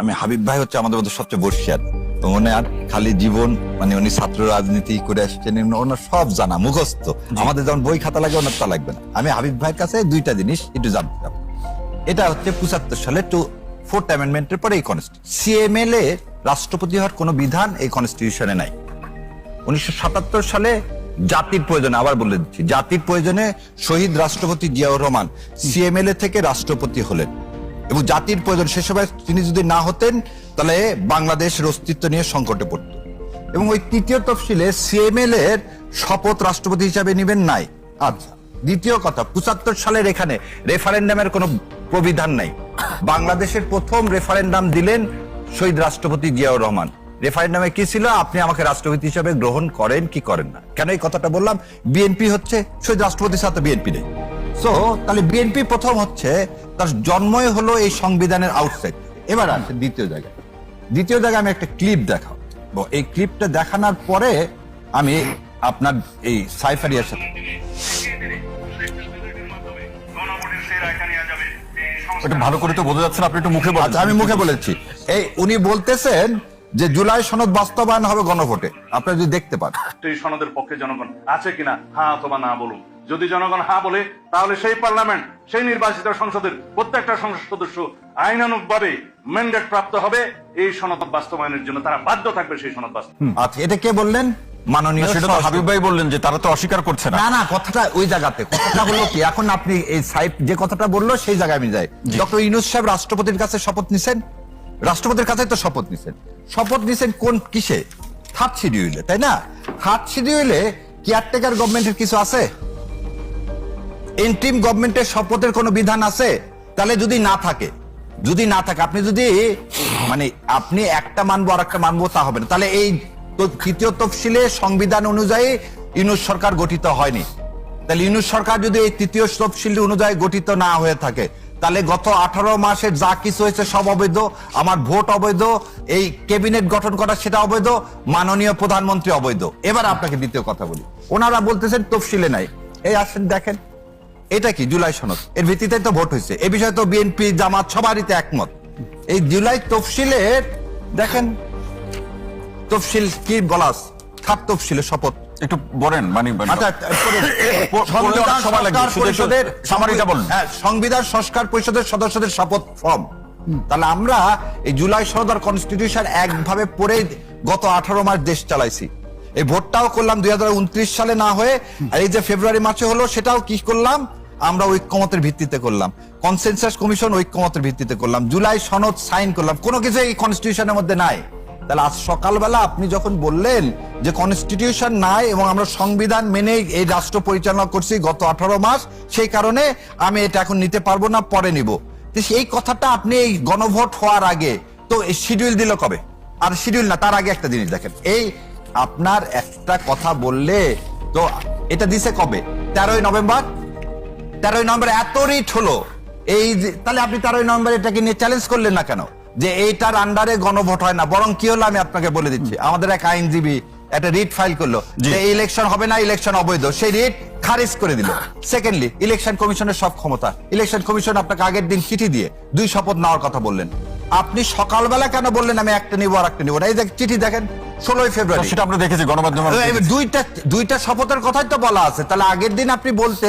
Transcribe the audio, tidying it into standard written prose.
আমি হাবিব ভাই হচ্ছে আমাদের মধ্যে সবচেয়ে বর্ষিয়ার, তো ওনার খালি জীবন মানে উনি ছাত্র রাজনীতি করে আসছেন, ওনার সব জানা মুখস্থ। আমাদের যেমন বই খাতা লাগে ওনার তা লাগবে না। আমি হাবিব ভাইয়ের কাছে দুইটা জিনিস একটু জানতে চাব। এটা হচ্ছে 75 সালে ফোর্থ অ্যামেন্ডমেন্টের পরে এই কনস্টিটিউশন সিএমএল এ রাষ্ট্রপতি হওয়ার কোনো বিধান এই কনস্টিটিউশনে নাই। 1977 সালে জাতির প্রয়োজনে, আবার বলে দিচ্ছি, জাতির প্রয়োজনে শহীদ রাষ্ট্রপতি জিয়াউর রহমান সিএমএল এ থেকে রাষ্ট্রপতি হলেন এবং জাতির প্রয়োজন সে সময় তিনি যদি না হতেন তাহলে বাংলাদেশের অস্তিত্ব নিয়ে সংকটে পড়ত। এবং ওই তৃতীয় তফসিলে সিএমএল এর শপথ রাষ্ট্রপতি হিসাবে নেবেন নাই। আচ্ছা, দ্বিতীয় কথা, 75 সালের এখানে রেফারেন্ডামের কোনো প্রবিধান নাই। বাংলাদেশের প্রথম রেফারেন্ডাম দিলেন শহীদ রাষ্ট্রপতি জিয়াউর রহমান। রেফারেন্ডামে কি ছিল? আপনি আমাকে রাষ্ট্রপতি হিসাবে গ্রহণ করেন কি করেন না। কেন এই কথাটা বললাম? বিএনপি হচ্ছে শহীদ রাষ্ট্রপতির সাথে বিএনপি নেই। সো তাহলে বিএনপি প্রথম হচ্ছে তার জন্মই হলো এই সংবিধানের আউটসাইড। এবার আছে দ্বিতীয় জায়গায় আমি একটা ক্লিপ দেখাবো। এই ক্লিপটা দেখানোর পরে আমি আপনার এই সাইফারিয়ার সাথে এটা ভালো করে তো বোঝা যাচ্ছে না, আপনি একটু মুখে বলেন। আচ্ছা, আমি মুখে বলেছি। এই উনি বলতেছেন যে জুলাই সনদ বাস্তবায়ন হবে গণভোটে। আপনারা যদি দেখতে পান এই সনদের পক্ষে জনগণ আছে কিনা, হ্যাঁ অথবা না বলুন। যদি জনগণ হ্যাঁ বলে তাহলে সেই পার্লামেন্ট, সেই নির্বাচিত সংসদের প্রত্যেকটা সংসদ সদস্য আইনানুগভাবে ম্যান্ডেট প্রাপ্ত হবে এই সনদ বাস্তবায়নের জন্য। তারা বাধ্য থাকবে সেই সনদ বাস্তবায়ন। আচ্ছা, এটা কে বললেন? মাননীয় সেটা তো হাবিব ভাই বললেন যে তারা তো অস্বীকার করছে না। না না, কথাটা ওই জায়গাতে। কথাটা হলো কি, এখন আপনি এই সাইফ যে কথাটা বললো সেই জায়গায় আমি যাই। ডক্টর ইউনূস সাহেব রাষ্ট্রপতির কাছে শপথ নিছেন, রাষ্ট্রপতির কাছে তো শপথ নিছেন কোন কিসে? থার্ড শিডিউলে, তাই না? থার্ড শিডিউলে কেয়ারটেকার গভর্নমেন্টের কিছু আছে? ইন্টিম গভর্নমেন্টের শপথের কোনো বিধান আছে? তাহলে যদি না থাকে আপনি যদি মানে আপনি একটা মানবো আর একটা মানবো তা হবে না। তাহলে এই তৃতীয় তফসিলে সংবিধান অনুযায়ী ইউনূস সরকার গঠিত হয়নি। তাহলে ইউনূস সরকার যদি এই তৃতীয় তফসিল অনুযায়ী গঠিত না হয়ে থাকে তাহলে গত 18 মাসের যা কিছু হয়েছে সব অবৈধ। আমার ভোট অবৈধ, এই ক্যাবিনেট গঠন করা সেটা অবৈধ, মাননীয় প্রধানমন্ত্রী অবৈধ। এবার আপনাকে দ্বিতীয় কথা বলি, ওনারা বলতেছেন তফসিলে নাই। এই আসেন দেখেন, এটা কি জুলাই সনদ, এর ভিত্তিতে তো ভোট হয়েছে। এ বিষয়ে তো বিএনপি জামাত সবারই তো একমত। এই জুলাই তফসিলের দেখেন তফসিল কি বলা আছে, থার্ড তফসিলের শপথ একটু বলেন মানে সংবিধান সংস্কার পরিষদের সদস্যদের শপথ ফর্ম। তাহলে আমরা এই জুলাই সনদ আর কনস্টিটিউশন একভাবে পড়ে গত 18 মাস দেশ চালাইছি। এই ভোটটাও করলাম 2029 সালে না হয়ে, আর এই যে ফেব্রুয়ারি মাসে হলো সেটাও কি করলাম আমরা? ঐক্যমতের ভিত্তিতে করলাম। কনসেনসাস কমিশন ঐক্যমতের ভিত্তিতে করলাম। জুলাই সনদ সাইন করলাম। কোনো কিছু এই কনস্টিটিউশনের মধ্যে নাই। তাহলে আজ সকালবেলা আপনি যখন বললেন যে কনস্টিটিউশন নাই এবং আমরা সংবিধান মেনে এই রাষ্ট্র পরিচালনা করছি গত 18 মাস, সেই কারণে আমি এটা এখন নিতে পারবো না, পরে নিব। এই কথাটা আপনি এই গণভোট হওয়ার আগে তো শিডিউল দিল কবে? আর শিডিউল না, তার আগে একটা জিনিস দেখেন, এই আপনার একটা কথা বললে তো এটা দিছে কবে? 13ই নভেম্বর। 13ই নভেম্বর এত রিট হলো এই, তাহলে আপনি 13ই নভেম্বর এটাকে নিয়ে চ্যালেঞ্জ করলেন না কেন যে এইটার আন্ডারে গণভোট হয় না? বরং কি হলো আমি আপনাকে বলে দিচ্ছি, আমাদের এক আইনজীবী একটা রিট ফাইল করলো যে ইলেকশন হবে না, ইলেকশন অবৈধ, সেই রিট খারিজ করে দিল। সেকেন্ডলি ইলেকশন কমিশনের সব ক্ষমতা, ইলেকশন কমিশন আপনাকে আগের দিন চিঠি দিয়ে 2 শপথ নেওয়ার কথা বললেন। আপনি সকালবেলা কেন বললেন আমি একটা নিবো আর একটা নিবো না? এই চিঠি দেখেন 16ই ফেব্রুয়ারি, সেটা আমরা দেখেছি গণমাধ্যমে। দুইটা শপথের কথাই তো বলা আছে। তাহলে আগের দিন আপনি বলতে